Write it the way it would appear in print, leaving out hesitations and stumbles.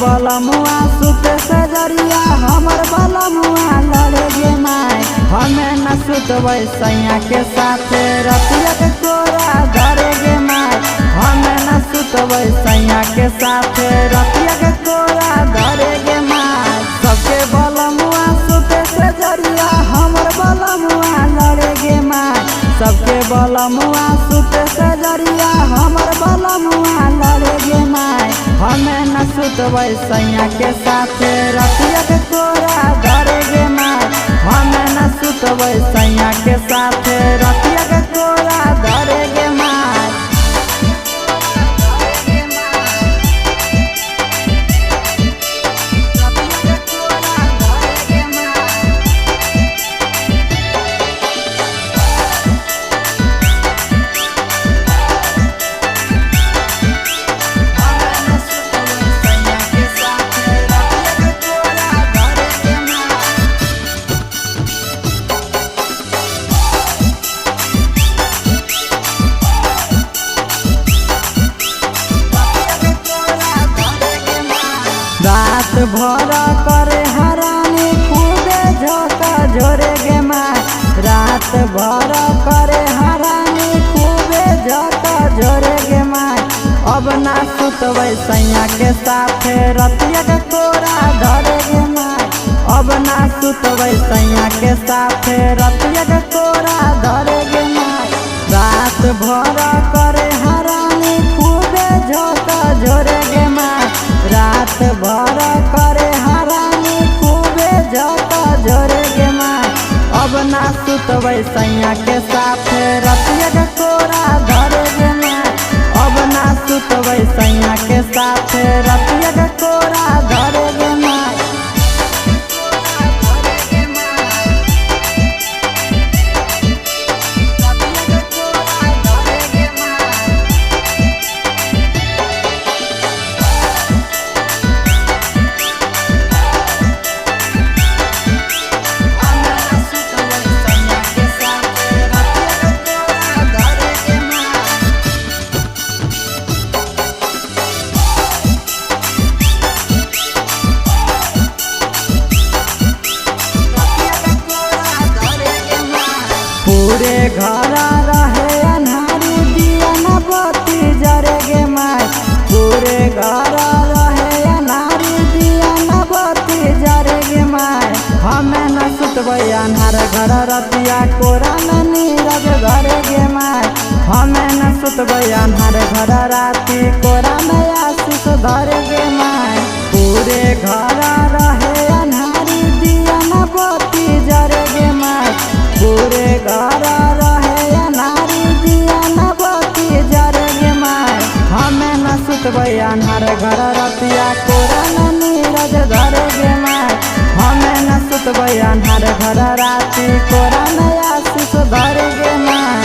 बलमुआ सुते से जरिया हमर बलमुआ लड़े गे माय। हमें न सुतबै सैया के साथे रतिया के कोरा धरे गे माय। हमें न सुतबै सैया के साथे रतिया के कोरा धरे गे माय। सबके बलमुआ सुते से जरिया हमर बलमुआ लड़े गे माय। सबके बलमुआ सुते से जरिया हमर बलमुआ लड़े गे माय। हमें न सुतबै सैया के साथे रतिया के कोरा धरे गे माय। हमें न सुतबै सैया के साथे रतिया के कोरा धरे गे माय। रात भर करे हरानी खूबे झोंका झोरे गे माय। रात भर करे हरानी खूबे झोंका झोरे गे माय। अब ना सुतबै सैया के साथे रतिया के कोरा धरे गे माय। अब ना सुतबै सैया के साथे रतिया के कोरा धरे गे माय। रात भर करे हरानी खूबे झोंका झोरे गे माय। रात भर करे हरानी खूबे झोंका झोरे गे माय। अब ना सुतबै सैया के साथे रतिया के कोरा धरे गे माय। अब ना सुतबै सैया के साथे रतिया के कोरा धरे गे माय। पूरे घर रहे अन्हारी दिया न बत्ती जरे गे माय। पूरे घर रहे अन्हारी दिया न बत्ती जरे गे माय। हमें न सुतबै अन्हार घर रतिया कोरा में नीरज धरे गे माय। हमें न सुतबै अन्हार घर राती कोरा में आशीष धरे गे माय। पूरे घर रहे अन्हारी दिया न बत्ती जरे गे माय। पूरे घर रहे अन्हारी दिया न बत्ती जरे गे माय। हमें न सुतबै अन्हार घर रतिया कोरा में नीरज धरे गे माय। हमें न सुतबै अन्हार घर राती कोरा में आशीष धरे गे माय।